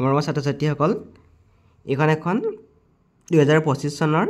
মৰমৰ ছাত্ৰ ছাত্ৰীসকল এইখন এখন 2025 চনৰ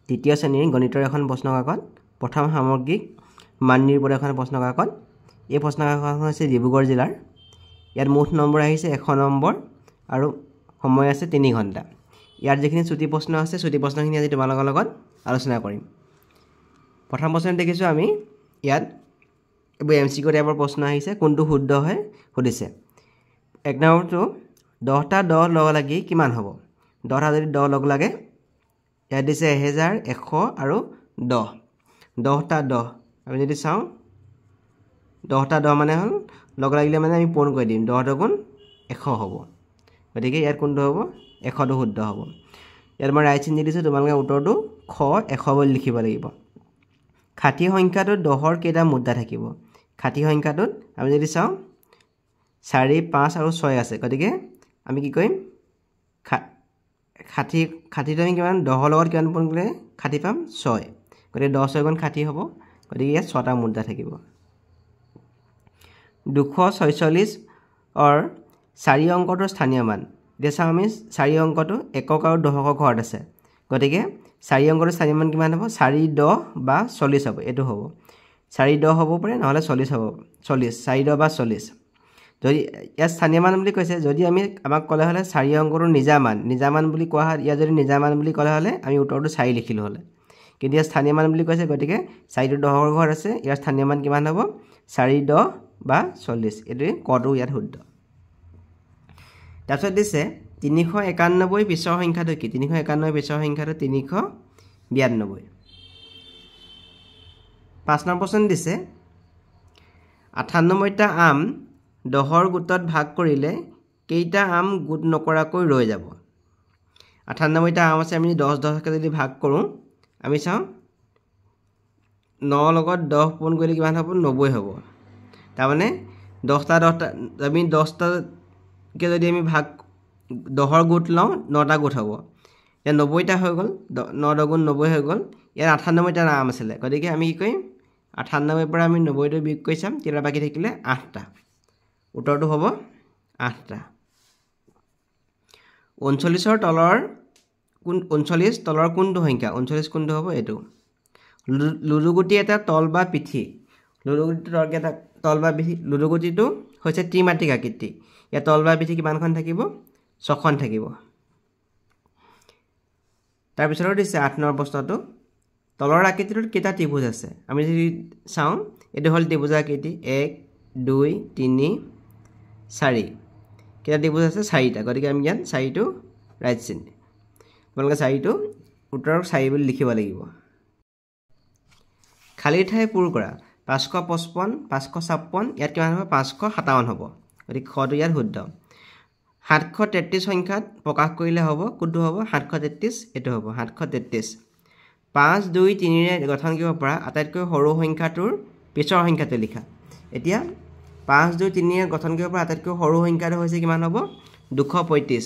তৃতীয় শ্ৰেণীৰ গণিতৰ এখন প্ৰশ্ন কাকত প্ৰথম সামগ্ৰিক মান নিৰ্ণয়ৰ এখন প্ৰশ্ন কাকত এই প্ৰশ্ন কাকতখন হৈছে ডিব্ৰুগড় জিলাৰ ইয়াত মুঠ নম্বৰ আহিছে 100 নম্বৰ আৰু সময় আছে 3 ঘণ্টা ইয়াত যিখিনি ছুটি প্ৰশ্ন আছে ছুটি প্ৰশ্নখিনি আজি তোমালোকৰ লগত আলোচনা কৰিম প্ৰথম প্ৰশ্ন দেখিছো আমি ইয়াত এমচিকিউ টাইপৰ প্ৰশ্ন আহিছে কোনটো শুদ্ধ হয় সুধিছে এক নম্বৰটো 10টা 10 লগ লাগি কিমান হ'ব 10টা যদি 10 লগ লাগে ইয়াত দিছে 1100 আৰু 10 10টা 10 আমি যদি চাওঁ 10টা 10 মানে হল লগ লাগিলে মানে আমি পূৰণ কৰি দিম 10 গুণ 100 হ'ব গতিকে ইয়াত কোনটো হ'ব 100 টো শুদ্ধ হ'ব ইয়াত মই ৰাইট চিন দিছো তোমালোকে উত্তৰটো খ 100 বুলি লিখিব লাগিব খাটি সংখ্যাটোত 10ৰ কেইটা মুদ্ৰা থাকিব খাটি সংখ্যাটোত আমি যদি চাওঁ 4 5 আৰু 6 আছে গতিকে আমি কি কৰিম খাটিটো আমি কিমান 10ৰ লগত কিমান পূৰণ কৰিলে খাটি পাম 6 গতিকে 10 6 গুণ খাটি হ'ব গতিকে ইয়াত 6টা মুদ্ৰা থাকিব 246 অৰ 4 অংকটোৰ স্থানীয় মান এতিয়া চাওঁ আমি 4 অংকটো একক আৰু দশকৰ ঘৰত আছে গতিকে 4 অংকটোৰ স্থানীয় মান কিমান হ'ব 4 10 বা 40 হ'ব এটো হ'ব 4 10 হ'ব পাৰে নহলে 40 হ'ব 40 4 10 বা 40 যদি ইয়াৰ স্থানীয় মান বুলি কৈছে যদি আমি আমাক ক'লে হলে 4 অংকটোৰ নিজা মান বুলি কোৱা হয় ইয়াৰ যদি নিজা মান বুলি ক'লে হলে আমি উত্তৰটো 4 লিখিলো হলে কিন্তু ইয়াৰ স্থানীয় মান বুলি কৈছে গতিকে 4 টো 10ৰ ঘৰত আছে ইয়াৰ স্থানীয় মান কিমান হ'ব 4 10 বা 40 এটোই কটো ইয়াত শুদ্ধ তাৰপিছত দিছে 391 পিছৰ সংখ্যাটো কি 391 পিছৰ সংখ্যাটো 392 5 নম্বৰ প্ৰশ্ন দিছে 98টা আম 10ৰ গোটত ভাগ কৰিলে কেইটা আম গোট নকৰাকৈ ৰৈ যাব 98টা আম আছে আমি 10 10 কে যদি ভাগ কৰো আমি চাওঁ 9 লগত 10 পূৰণ কৰিলে কিমান হ'ব 90 হ'ব তাৰ মানে 10টা 10টা আমি 10টা কে যদি আমি ভাগ 10ৰ গোট লওঁ 9টা গোট হ'ব এ 90টা হৈ গ'ল 9 গুণ 90 হৈ গ'ল ইয়াৰ 98টা আম আছিল গতিকে আমি কি কৰিম 98 পৰা আমি 90 টো বিয়োগ কৰি চাম তেতিয়া বাকি থাকিলে 8টা উত্তৰটো হ'ব 8টা 39ৰ তলৰ কোন 39 তলৰ কোনটো সংখ্যা 39 কোনটো হ'ব এটো লুডুগুটি এটা তল বা পিঠি লুডুগুটিটো এটা তল বা পিঠি লুডুগুটিটো হৈছে ত্ৰিমাত্ৰিক আকৃতি ইয়াৰ তল বা পিঠি কিমানখন থাকিব 6খন থাকিব তাৰ পিছৰ দিছে 8 নম্বৰ প্ৰশ্নটো তলৰ আকৃতিটোত কেইটা ত্ৰিভুজ আছে আমি যদি চাওঁ এটো হল ত্ৰিভুজ আকৃতি 1 2 3 4 কেইটা ত্ৰিভুজ আছে 4টা গতিকে আমি ইয়াত 4 টো ৰাইট চিন তোমালোকে 4 টো উত্তৰ 4 বুলি লিখিব লাগিব খালি ঠাই পূৰ কৰা 555 556 ইয়াত কিমান হ'ব 557 হ'ব গতিকে খটো ইয়াত শুদ্ধ 733 সংখ্যাত প্ৰকাশ কৰিলে হ'ব কোনটো হ'ব 733 এটো হ'ব 733 5 2 3 ৰে গঠন কৰিব পৰা আটাইতকৈ সৰু সংখ্যাটোৰ পিছৰ সংখ্যাটো লিখা এতিয়া 5 2 3 ৰে গঠন কৰিব পৰা আটাইতকৈ সৰু সংখ্যাটো হৈছে কিমান হ'ব 235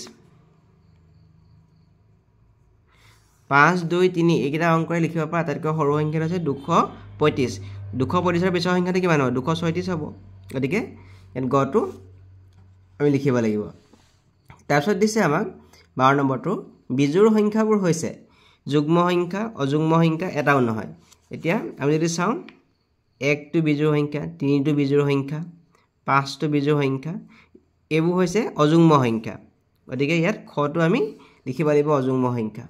5 2 3 এইকেইটা অংকৰে লিখিব পৰা আটাইতকৈ সৰু সংখ্যাটো হৈছে 235 235 ৰ পিছৰ সংখ্যাটো কিমান হ'ব 236 হ'ব গতিকে এন গটো আমি লিখিব লাগিব তাৰপিছত দিছে আমাক 12 নম্বৰটো বিজোড় সংখ্যাবোৰ হৈছে যুগ্ম সংখ্যা অযুগ্ম সংখ্যা এটাও নহয় এতিয়া আমি যদি চাওঁ 1 টো বিজোড় সংখ্যা 3 টো বিজোড় সংখ্যা 5 টো বিজোড় সংখ্যা এইবোৰ হৈছে অযুগ্ম সংখ্যা গতিকে ইয়াত খটো আমি লিখিব লাগিব অযুগ্ম সংখ্যা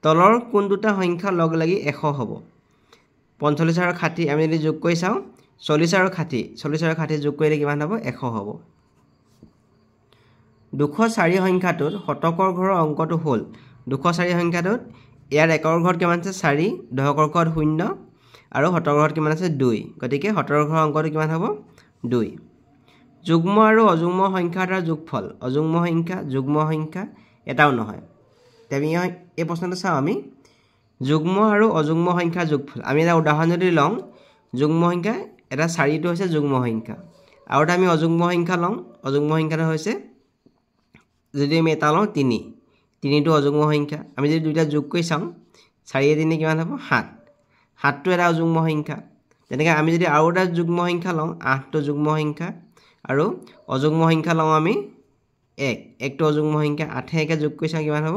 তলৰ কোন দুটা সংখ্যা লগ লাগি 100 হ'ব 45 আৰু 60 আমি যদি যোগ কৰি চাওঁ 40 আৰু 60 যোগ কৰিলে কিমান হ'ব 100 হ'ব 204 সংখ্যাটোত শতকৰ ঘৰৰ অংকটো হ'ল 204 সংখ্যাটোত ইয়াৰ একৰ ঘৰত কিমান আছে 4 দশকৰ ঘৰত 0 আৰু শতকৰ ঘৰত কিমান আছে 2 গতিকে শতকৰ ঘৰৰ অংকটো কিমান হ'ব 2 যুগ্ম আৰু অযুগ্ম সংখ্যাৰ যোগফল অযুগ্ম সংখ্যা যুগ্ম সংখ্যা এটাও নহয় তেমি এই প্ৰশ্নটো চাওঁ আমি যুগ্ম আৰু অযুগ্ম সংখ্যাৰ যোগফল আমি এটা উদাহৰণ যদি লওঁ যুগ্ম সংখ্যা এটা 4 টো হৈছে যুগ্ম সংখ্যা আৰু এটা আমি অযুগ্ম সংখ্যা লওঁ অযুগ্ম সংখ্যাটো হৈছে যদি আমি এটা লওঁ 3 টো অযুগ্ম সংখ্যা আমি যদি দুইটা যোগ কৰি চাওঁ 4 3 কিমান হ'ব 7 7 টো এটা অযুগ্ম সংখ্যা তেনেকৈ আমি যদি আৰু এটা যুগ্ম সংখ্যা লওঁ 8 টো যুগ্ম সংখ্যা আৰু অযুগ্ম সংখ্যা লওঁ আমি 1 1টো অযুগ্ম সংখ্যা 8 একে যোগ কৰিছা কিমান হ'ব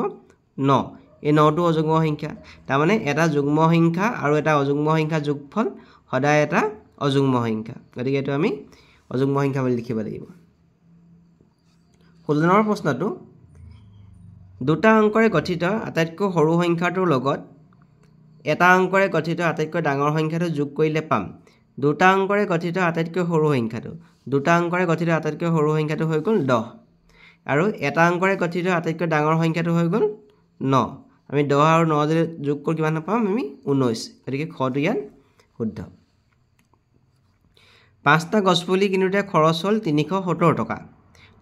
9 এই 9টো অযুগ্ম সংখ্যা তাৰ মানে এটা যুগ্ম সংখ্যা আৰু এটা অযুগ্ম সংখ্যা যোগফল সদায় এটা অযুগ্ম সংখ্যা গতিকে এটো আমি অযুগ্ম সংখ্যা বুলি লিখিব লাগিব 16 নম্বৰ প্ৰশ্নটো দুটা অংকৰে গঠিত আটাইতকৈ সৰু সংখ্যাটোৰ লগত এটা অংকৰে গঠিত আটাইতকৈ ডাঙৰ সংখ্যাটো যোগ কৰিলে পাম দুটা অংকৰে গঠিত আটাইতকৈ সৰু সংখ্যাটো দুটা অংকৰে গঠিত আটাইতকৈ সৰু সংখ্যাটো হৈ গ'ল 10 আৰু এটা অংকৰে গঠিত আটাইতকৈ ডাঙৰ সংখ্যাটো হৈ গ'ল 9 আমি 10 আৰু 9 যদি যোগ কৰি কিমান পাম আমি 19 গতিকে খটো ইয়াত শুদ্ধ পাঁচটা গছপুলি কিনোতে খৰচ হ'ল 370 টকা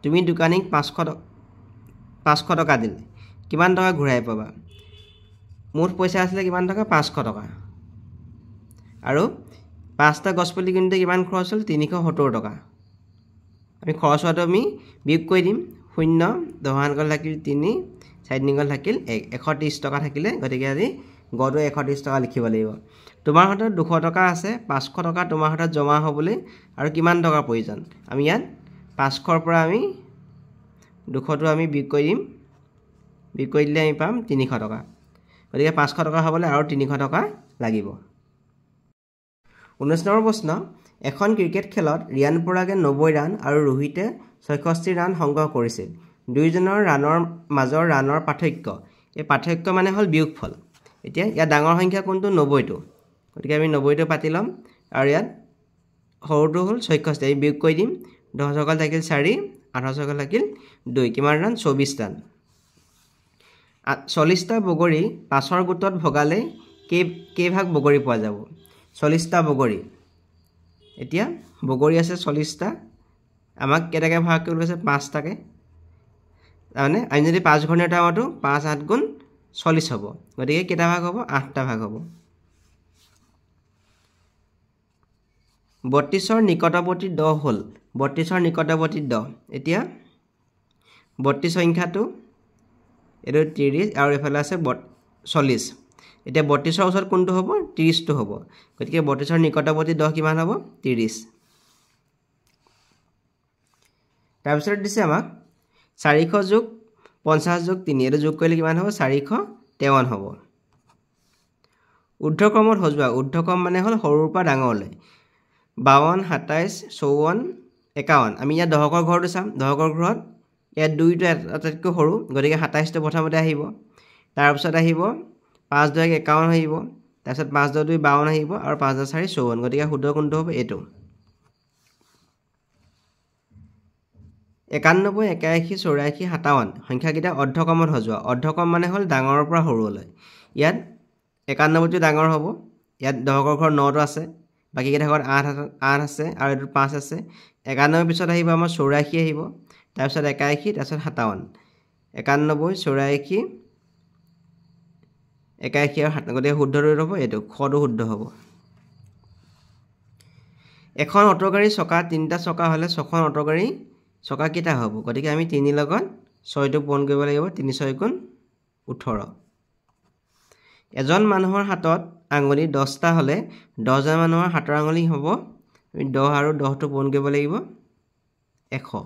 তুমি দোকানীক 500 টকা দিলে কিমান টকা ঘূৰাই পাবা মুঠ পইচা আছিল কিমান টকা 500 টকা আৰু পাঁচটা গছপুলি কিনোতে কিমান খৰচ হ'ল 370 টকা আমি খৰচ হোৱাটো আমি বিয়োগ কৰি দিম 0 10 গল থাকিল 3 4 গল থাকিল 130 টকা থাকিলে গতিকে আজি গড়টো 130 টকা লিখিব লাগিব তোমাৰ হাতত 200 টকা আছে 500 টকা তোমাৰ হাতত জমা হ'বলৈ আৰু কিমান টকা প্ৰয়োজন আমি ইয়াত 500 ৰ পৰা আমি 200 টো আমি বিয়োগ কৰি দিম বিয়োগ কৰি দিলে আমি পাম 300 টকা গতিকে 500 টকা হ'বলৈ আৰু 300 টকা লাগিব 19 নম্বৰ প্ৰশ্ন এখন ক্ৰিকেট খেলত ৰিয়ান পৰাগে 90 ৰান আৰু ৰোহিতে 66 ৰান সংগ্ৰহ কৰিছিল দুইজনৰ ৰানৰ মাজৰ ৰানৰ পাৰ্থক্য এই পাৰ্থক্য মানে হ'ল বিয়োগফল এতিয়া ইয়াত ডাঙৰ সংখ্যা কোনটো 90 টো গতিকে আমি 90 টো পাতি লম আৰু ইয়াত সৰুটো হ'ল 66 আমি বিয়োগ কৰি দিম 10 সকল থাকিল 4 18 সকল থাকিল 2 কিমান ৰান 24 ৰান 40টা বগৰী 5ৰ গোটত ভগালে কেইভাগ বগৰী পোৱা যাব 40টা বগৰী এতিয়া বগৰী আছে 40টা আমাক কেটাকে ভাগ কৰিব আছে 5টাকে মানে আমি যদি 5 ঘনৰ টাইমটো 5 8 গুণ 40 হ'ব গতিকে কেটা ভাগ হ'ব 8টা ভাগ হ'ব 32ৰ নিকটৱৰ্তী 10 হ'ল 32ৰ নিকটৱৰ্তী 10 এতিয়া 32 সংখ্যাটো এটো 30 আৰু এফালে আছে 40 এতিয়া 32ৰ ওচৰত কোনটো হ'ব 30 টো হ'ব গতিকে 32ৰ নিকটৱৰ্তী 10 কিমান হ'ব 30 তাৰ পিছত দিছে আমাক 400 যোগ 50 যোগ 3 এটো যোগ কৰিলে কিমান হ'ব 453 হ'ব ঊৰ্ধ্বক্ৰমত সজোৱা ঊৰ্ধ্বক্ৰম মানে হ'ল সৰুৰ পৰা ডাঙৰলৈ 52 27 54 51 আমি ইয়াত দহকৰ ঘৰটো চাম দহকৰ ঘৰত ইয়াত দুইটো আটাইতকৈ সৰু গতিকে 27 টো প্ৰথমতে আহিব তাৰ পিছত আহিব 5 2 51 আহিব তাৰ পিছত 5 2 52 আহিব আৰু 5 4 54 গতিকে শুদ্ধ কোনটো হ'ব এটো 91 81 84 57 সংখ্যাকেইটা অৰ্ধক্ৰমত সজোৱা অৰ্ধক্ৰম মানে হ'ল ডাঙৰৰ পৰা সৰুলৈ ইয়াত 91 টো ডাঙৰ হ'ব ইয়াত দহকৰ ঘৰ 9 টো আছে বাকি কেইটা ঘৰত 8 আছে আৰু এটো 5 আছে 91 পিছত আহিব আমাৰ 84 আহিব তাৰ পিছত 81 তাৰ পিছত 57 91 84 81 আৰু 57 গতিকে শুদ্ধটো হ'ব এটো খটো শুদ্ধ হ'ব এখন অটোগাড়ী চকা তিনিটা চকা হলে ছখন অটোগাড়ী চকা কেইটা হ'ব গতিকে আমি 3 লগত 6 টো পূৰণ কৰিব লাগিব 3 6 গুণ 18 এজন মানুহৰ হাতত আঙুলি 10টা হলে 10 জন মানুহৰ হাতৰ আঙুলি হ'ব আমি 10 আৰু 10 টো পূৰণ কৰিব লাগিব 100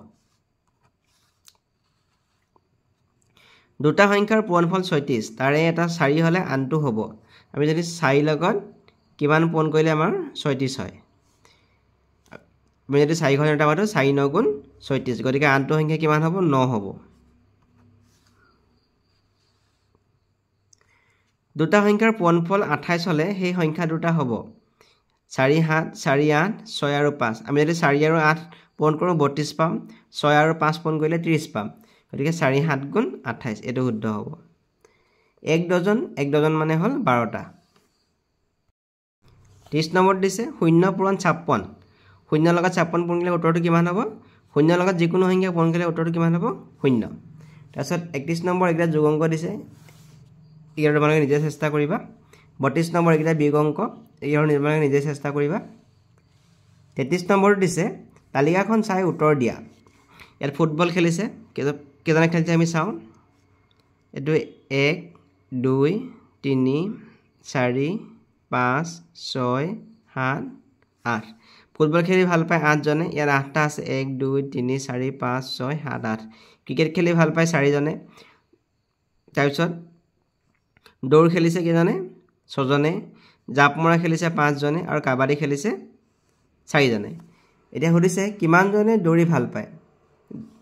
দুটা সংখ্যাৰ পূৰণফল 36 তাৰে এটা 4 হলে আনটো হ'ব আমি যদি 4 লগত কিমান পূৰণ কৰিলে আমাৰ 36 হয় আমি যদি 4 ঘনৰ টাইমটো 4 9 গুণ 36 গতিকে আনটো সংখ্যা কিমান হ'ব 9 হ'ব দুটা সংখ্যাৰ পূৰণফল 28 হলে সেই সংখ্যা দুটা হ'ব 4 7 4 8 6 আৰু 5 আমি যদি 4 আৰু 8 পূৰণ কৰো 32 পাম 6 আৰু 5 পূৰণ কৰিলে 30 পাম গতিকে 4 7 গুণ 28 এটো শুদ্ধ হ'ব এক ডজন মানে হ'ল 12টা 30 নম্বৰ দিছে 0 পূৰণ 56 0 লগত 56 পূৰণ কৰিলে উত্তৰটো কিমান হ'ব 0 লগত যিকোনো সংখ্যা পূৰণ কৰিলে উত্তৰটো কিমান হ'ব 0 তাৰপিছত 31 নম্বৰ এটা যোগ অংক দিছে ইয়াৰ তোমালোকে নিজে চেষ্টা কৰিবা 32 নম্বৰ এটা বিয়োগ অংক ইয়াৰ তোমালোকে নিজে চেষ্টা কৰিবা 33 নম্বৰ দিছে তালিকাখন চাই উত্তৰ দিয়া ইয়াত ফুটবল খেলিছে কেজনে খেলিছে আমি চাও এটো 1 2 3 4 5 6 7 8 ফুটবল খেলি ভাল পায় 8 জনে ইয়াৰ 8টা আছে 1 2 3 4 5 6 7 8 ক্ৰিকেট খেলি ভাল পায় 4 জনে তাৰপিছত দৌৰ খেলিছে কেজনে 6 জনে জাপ মৰা খেলিছে 5 জনে আৰু কাবাডী খেলিছে 4 জনে এতিয়া হৰিছে কিমান জনে দৌৰি ভাল পায়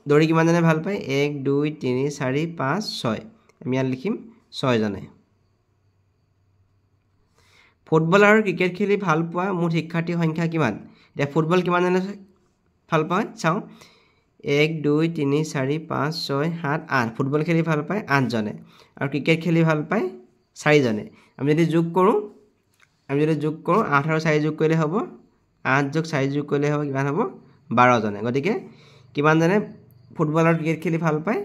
দৌৰি কিমান জনে ভাল পায় 1 2 3 4 5 6 আমি ইয়াত লিখিম 6 জনে ফুটবল আৰু ক্ৰিকেট খেলি ভাল পোৱা মুঠ শিক্ষাৰ্থীৰ সংখ্যা কিমান এতিয়া ফুটবল কিমান জনে ভাল পায় চাও 1 2 3 4 5 6 7 8 ফুটবল খেলি ভাল পায় 8 জনে আৰু ক্ৰিকেট খেলি ভাল পায় 4 জনে আমি যদি যোগ কৰো 8 আৰু 4 যোগ কৰিলে হ'ব 8 যোগ 4 যোগ কৰিলে হ'ব কিমান হ'ব 12 জনে গতিকে কিমান জনে ফুটবল আৰু ক্ৰিকেট খেলি ভাল পায়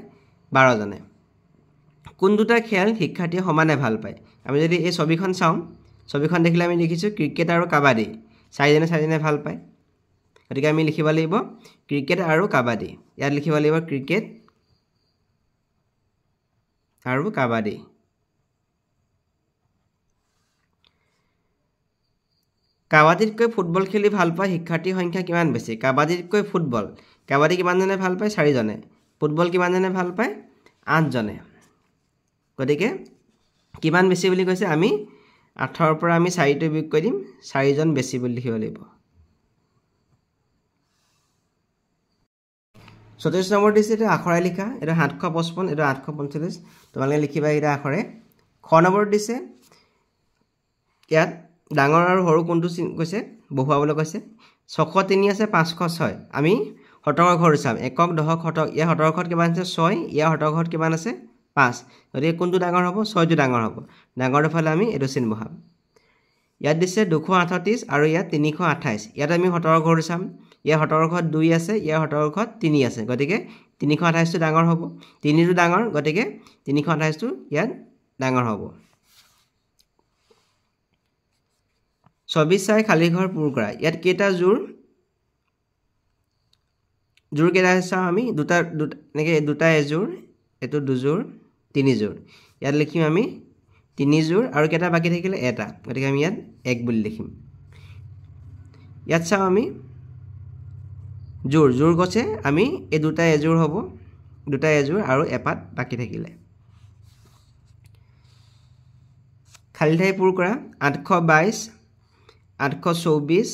12 জনে কোন দুটা খেল শিক্ষাৰ্থীয়ে সমানে ভাল পায় আমি যদি এই ছবিখন চাও ছবিখন দেখিলে আমি দেখিছো ক্ৰিকেট আৰু কাবাডী 4 জনে ভাল পায় গতিকে আমি লিখিব লাগিব ক্ৰিকেট আৰু কাবাডী ইয়াত লিখিব লাগিব ক্ৰিকেট আৰু কাবাডী কাবাডীতকৈ ফুটবল খেলি ভাল পোৱা শিক্ষাৰ্থীৰ সংখ্যা কিমান বেছি কাবাডীতকৈ ফুটবল কাবাডী কিমান জনে ভাল পায় 4 জনে ফুটবল কিমান জনে ভাল পায় 8 জনে গতিকে কিমান বেছি বুলি কৈছে আমি 8 ৰ পৰা আমি 4 টো বিয়োগ কৰি দিম 4 জন বেছি বুলি লিখিব লাগিব 37 নম্বৰ দিছে এটা আখৰে লিখা এটা 755 এটা 845 তোমালোকে লিখিবা এটা আখৰে খ নম্বৰ দিছে ইয়াত ডাঙৰ আৰু সৰু কোনটো কৈছে বহুৱাবলৈ কৈছে 603 আছে 506 আমি হতৰ ঘৰ চাম একক দশক হতক ইয়া হতৰ ঘৰত কিমান আছে 6 ইয়া হতৰ ঘৰত কিমান আছে 5 গতিকে কোনটো ডাঙৰ হ'ব 6 টো ডাঙৰ হ'ব ডাঙৰৰ ফালে আমি এটো চিন বহাম ইয়াত দিছে 238 আৰু ইয়াত 328 ইয়াত আমি হতৰ ঘৰ চাম ইয়া হতৰ ঘৰত 2 আছে ইয়া হতৰ ঘৰত 3 আছে গতিকে 328 টো ডাঙৰ হ'ব 3 টো ডাঙৰ গতিকে 328 টো ইয়াত ডাঙৰ হ'ব 24 চাই খালি ঘৰ পূৰ কৰা ইয়াত কেটা জোৰ কেটা চাও আমি দুটা নেকে দুটা এজোৰ এটো দুজোৰ তিনি জোৰ ইয়াত লিখিম আমি তিনি জোৰ আৰু কেটা বাকি থাকিলে এটা গতিকে আমি ইয়াত 1 বুলি লিখিম ইয়াত চাও আমি জোৰ গছে আমি এই দুটা এজোৰ হ'ব দুটা এজোৰ আৰু এপাত বাকি থাকিলে খালি ঠাই পূৰ কৰা 822 824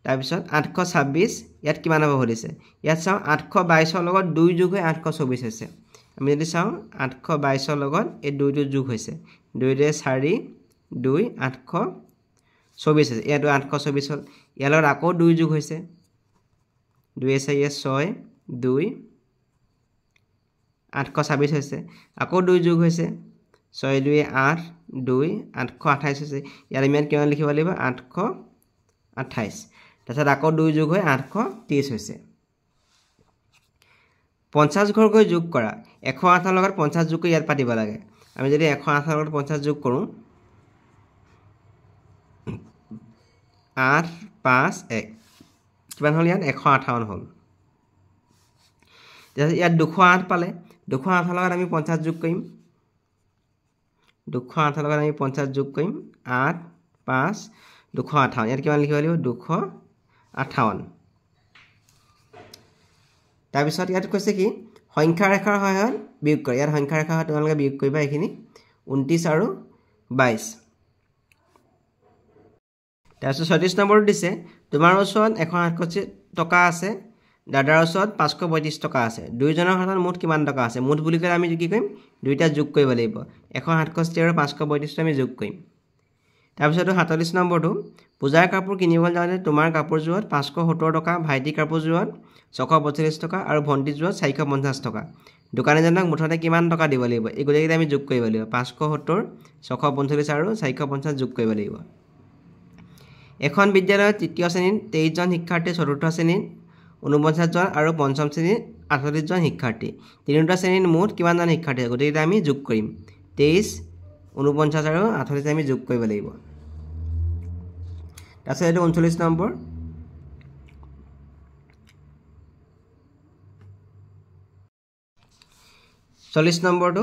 তাৰ পিছত 826 ইয়াত কিমান হ'ব হলিছে ইয়াত চাও 822 ৰ লগত 2 যোগ হৈ 824 হৈছে আমি যদি চাও 822 ৰ লগত এই 2 টো যোগ হৈছে 2 ৰে 4 2 824 হৈছে ইয়াটো 824 হল ইয়াৰ লগত আকৌ 2 যোগ হৈছে 2 4 6 2 826 হৈছে আকৌ 2 যোগ হৈছে 6 2 8 2 828 হৈছে ইয়াৰ আমি কিমান লিখিব লাগিব 828 তাৰছত আকৌ 2 যোগ হৈ 830 হৈছে 50 ঘৰ গৈ যোগ কৰা 108 লগত 50 যোগ কৰি ইয়াত পাতিব লাগে আমি যদি 108 লগত 50 যোগ কৰো 8 5 1 কিমান হল ইয়াত 158 হল ইয়াত 208 পালে 208 লগত আমি 50 যোগ কৰিম 208 লগত আমি 50 যোগ কৰিম 8 5 258 ইয়াত কিমান লিখিব লাগিব 258 তাৰ পিছত ইয়াত কৈছে কি সংখ্যা ৰেখাৰ সহায়ত বিয়োগ কৰা ইয়াত সংখ্যা ৰেখাৰ সহায়ত তোমালোকে বিয়োগ কৰিবা এখিনি 29 আৰু 22 তাৰপিছত 36 নম্বৰ দিছে তোমাৰ ওচৰত 168 টকা আছে দাদাৰ ওচৰত 535 টকা আছে দুইজনৰ হাতত মুঠ কিমান টকা আছে মুঠ বুলি কলে আমি কি কৰিম দুইটা যোগ কৰিব লাগিব 168 আৰু 535 আমি যোগ কৰিম তাৰপিছত 47 নম্বৰটো পূজাৰ কাপোৰ কিনিবলৈ যাওঁতে তোমাৰ কাপোৰযোৰত 570 টকা ভাইটি কাপোৰযোৰত 645 টকা আৰু ভন্টি যোৰত 450 টকা দোকানীজনক মুঠতে কিমান টকা দিব লাগিব এই গোটেইকেইটা আমি যোগ কৰিব লাগিব 570 645 আৰু 450 যোগ কৰিব লাগিব এখন বিদ্যালয়ত তৃতীয় শ্ৰেণীত 23 জন শিক্ষাৰ্থী চতুৰ্থ শ্ৰেণীত 49 জন আৰু পঞ্চম শ্ৰেণীত 48 জন শিক্ষাৰ্থী তিনিটা শ্ৰেণীত মুঠ কিমান জন শিক্ষাৰ্থী গোটেইকেইটা আমি যোগ কৰিম 23 49 আৰু 48 আমি যোগ কৰিব লাগিব তাৰপিছত এইটো 39 নম্বৰ 40 নম্বৰটো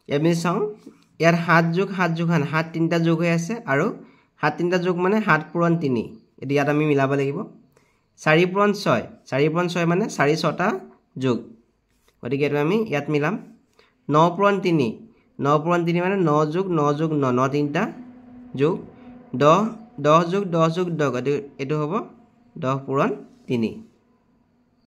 আমি চাওঁ ইয়াৰ 7 যোগ 7 যোগ 7 তিনিটা যোগ হৈ আছে আৰু 7 তিনিটা যোগ মানে 7 পূৰণ 3 এইটো ইয়াত আমি মিলাব লাগিব 4 পূৰণ 6 4 পূৰণ 6 মানে 4 6টা যোগ গতিকে এইটো আমি ইয়াত মিলাম 9 পূৰণ 3 9 পূৰণ 3 মানে 9 যোগ 9 যোগ 9 9 তিনিটা যোগ 10 10 যোগ 10 যোগ 10 গতিকে এইটো হ'ব 10 পূৰণ 3